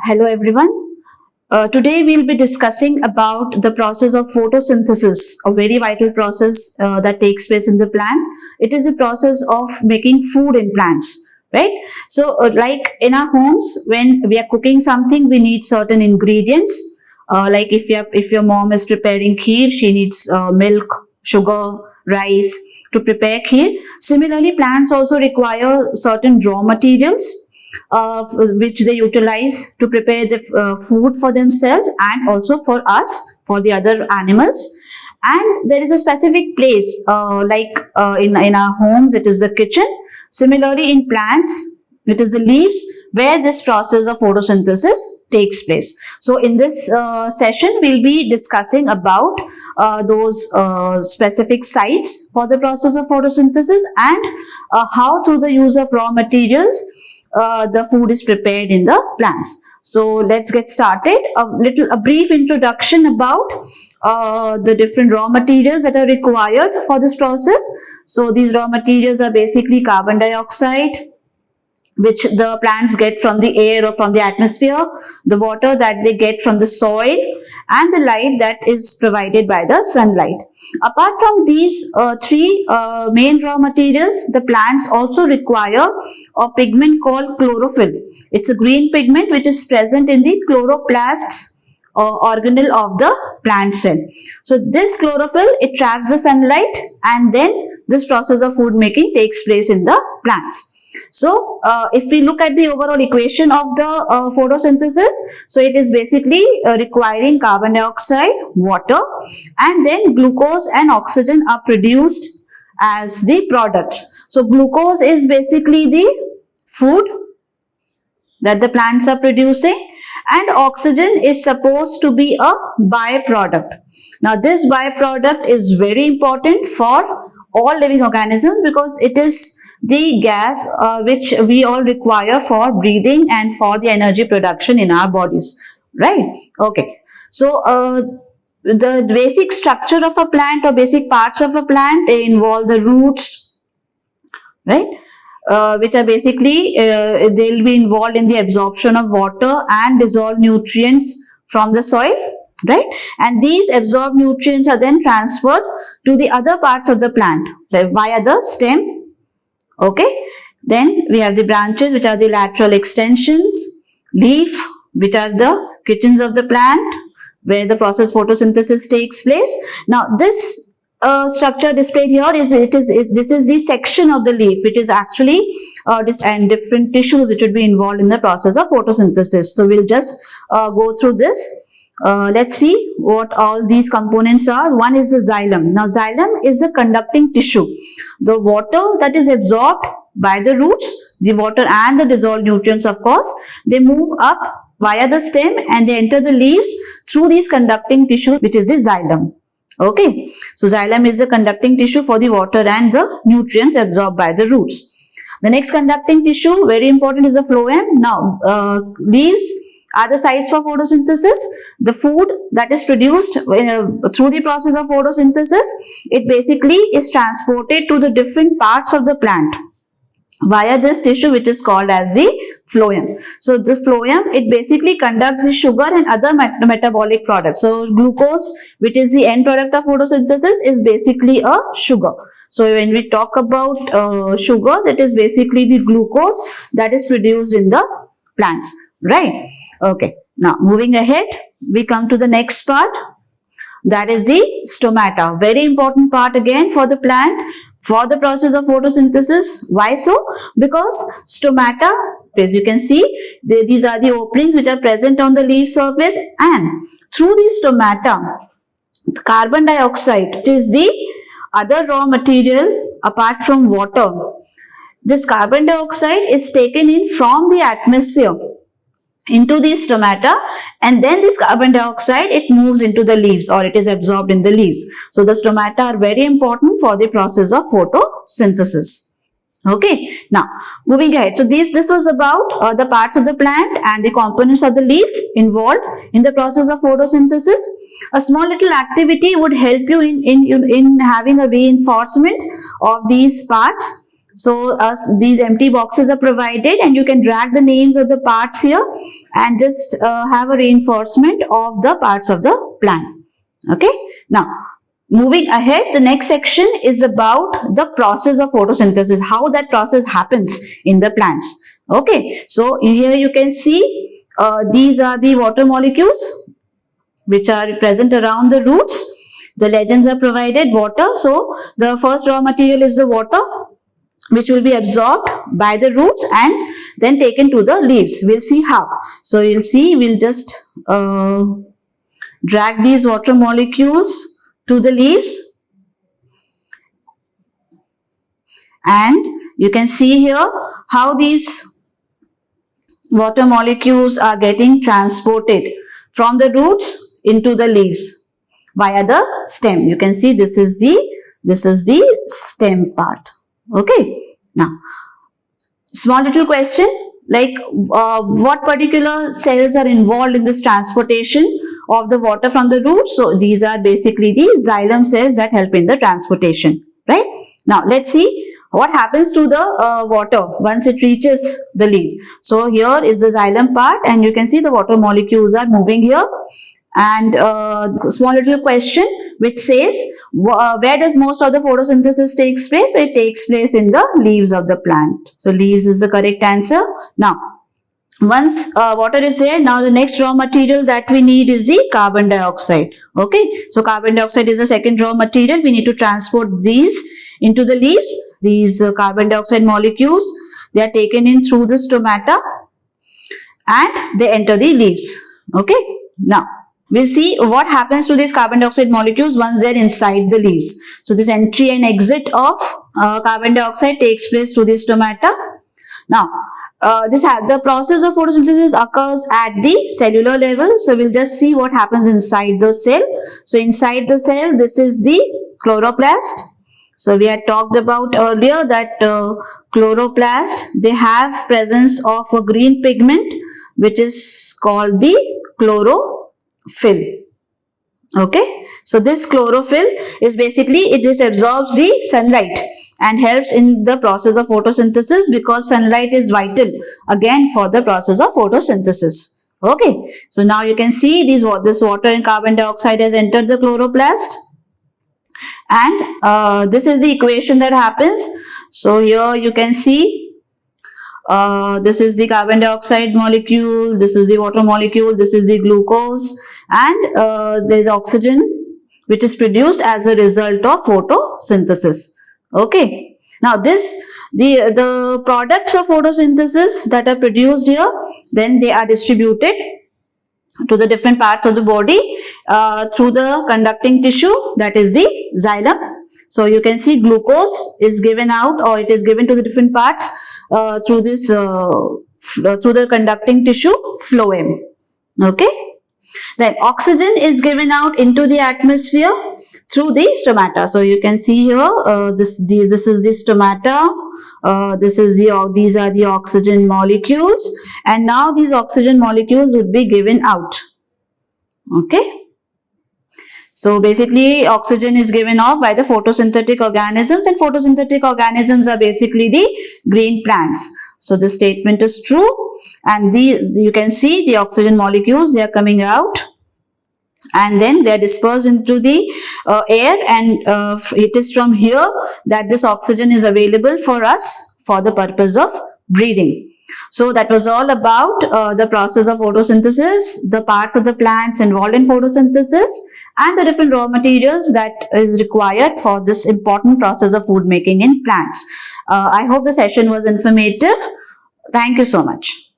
Hello everyone. Today we'll be discussing about the process of photosynthesis, a very vital process that takes place in the plant. It is a process of making food in plants, right? So like in our homes, when we are cooking something, we need certain ingredients. Like if your mom is preparing kheer, she needs milk, sugar, rice to prepare kheer. Similarly, plants also require certain raw materials which they utilize to prepare the food for themselves and also for us, for the other animals. And there is a specific place, in our homes, it is the kitchen. Similarly, in plants, it is the leaves where this process of photosynthesis takes place. So in this session, we'll be discussing about those specific sites for the process of photosynthesis and how through the use of raw materials the food is prepared in the plants. So let's get started. A brief introduction about the different raw materials that are required for this process. So these raw materials are basically carbon dioxide, which the plants get from the air or from the atmosphere, the water that they get from the soil, and the light that is provided by the sunlight. Apart from these three main raw materials, the plants also require a pigment called chlorophyll. It's a green pigment which is present in the chloroplasts organelle of the plant cell. So this chlorophyll, it traps the sunlight, and then this process of food making takes place in the plants. So if we look at the overall equation of the photosynthesis, so it is basically requiring carbon dioxide, water, and then glucose and oxygen are produced as the products. So glucose is basically the food that the plants are producing, and oxygen is supposed to be a byproduct. Now this byproduct is very important for all living organisms because it is the gas which we all require for breathing and for the energy production in our bodies, right? Okay, so the basic structure of a plant or basic parts of a plant, they involve the roots, right? Which are basically, they'll be involved in the absorption of water and dissolved nutrients from the soil, right? And these absorbed nutrients are then transferred to the other parts of the plant via the stem. Okay, then we have the branches, which are the lateral extensions, leaf, which are the kitchens of the plant where the process photosynthesis takes place. Now this structure displayed here this is the section of the leaf which is actually and different tissues which would be involved in the process of photosynthesis. So we'll just go through this. Let's see what all these components are. One is the xylem. Now xylem is the conducting tissue. The water that is absorbed by the roots, the water and the dissolved nutrients, of course, they move up via the stem and they enter the leaves through these conducting tissues, which is the xylem. Okay, so xylem is the conducting tissue for the water and the nutrients absorbed by the roots. The next conducting tissue, very important, is the phloem. Now leaves are the sites for photosynthesis. The food that is produced through the process of photosynthesis, it basically is transported to the different parts of the plant via this tissue which is called as the phloem. So the phloem, it basically conducts the sugar and other metabolic products. So glucose, which is the end product of photosynthesis, is basically a sugar. So when we talk about sugars, it is basically the glucose that is produced in the plants, right? Okay, now moving ahead, we come to the next part, that is the stomata. Very important part again for the plant, for the process of photosynthesis. Why so? Because stomata, as you can see, these are the openings which are present on the leaf surface, and through these stomata, carbon dioxide, which is the other raw material apart from water, this carbon dioxide is taken in from the atmosphere into these stomata, and then this carbon dioxide, it moves into the leaves or it is absorbed in the leaves. So the stomata are very important for the process of photosynthesis. Okay, now moving ahead. So this was about the parts of the plant and the components of the leaf involved in the process of photosynthesis. A small little activity would help you in having a reinforcement of these parts. So these empty boxes are provided, and you can drag the names of the parts here and just have a reinforcement of the parts of the plant. Okay. Now, moving ahead, the next section is about the process of photosynthesis, how that process happens in the plants. Okay. So here you can see these are the water molecules which are present around the roots. The legends are provided, water. So the first raw material is the water, which will be absorbed by the roots and then taken to the leaves. We'll see how. So you'll see, we'll just drag these water molecules to the leaves, and you can see here how these water molecules are getting transported from the roots into the leaves via the stem. You can see this is the stem part. Okay. Now, small little question, like what particular cells are involved in this transportation of the water from the roots? So these are basically the xylem cells that help in the transportation, right? Now let's see what happens to the water once it reaches the leaf. So here is the xylem part, and you can see the water molecules are moving here. And small little question which says where does most of the photosynthesis takes place? So it takes place in the leaves of the plant. So leaves is the correct answer. Now, once water is there, now the next raw material that we need is the carbon dioxide. Okay, so carbon dioxide is the second raw material. We need to transport these into the leaves. These carbon dioxide molecules, they are taken in through the stomata and they enter the leaves. Okay, now we'll see what happens to these carbon dioxide molecules once they're inside the leaves. So this entry and exit of carbon dioxide takes place through the stomata. Now, the process of photosynthesis occurs at the cellular level. So we'll just see what happens inside the cell. So inside the cell, this is the chloroplast. So we had talked about earlier that chloroplast, they have presence of a green pigment which is called the chlorophyll. Okay, so this chlorophyll is basically, it just absorbs the sunlight and helps in the process of photosynthesis, because sunlight is vital again for the process of photosynthesis. Okay, so now you can see this water and carbon dioxide has entered the chloroplast, and this is the equation that happens. So here you can see this is the carbon dioxide molecule, this is the water molecule, this is the glucose, and there is oxygen which is produced as a result of photosynthesis. Okay, now the products of photosynthesis that are produced here, then they are distributed to the different parts of the body through the conducting tissue, that is the xylem. So you can see glucose is given out, or it is given to the different parts through this through the conducting tissue phloem. Okay, then oxygen is given out into the atmosphere through the stomata. So you can see here this is the stomata, these are the oxygen molecules, and now these oxygen molecules would be given out. Okay, so basically oxygen is given off by the photosynthetic organisms, and photosynthetic organisms are basically the green plants. So this statement is true, and you can see the oxygen molecules, they are coming out and then they are dispersed into the air, and it is from here that this oxygen is available for us for the purpose of breathing. So that was all about the process of photosynthesis, the parts of the plants involved in photosynthesis, and the different raw materials that is required for this important process of food making in plants. I hope the session was informative. Thank you so much.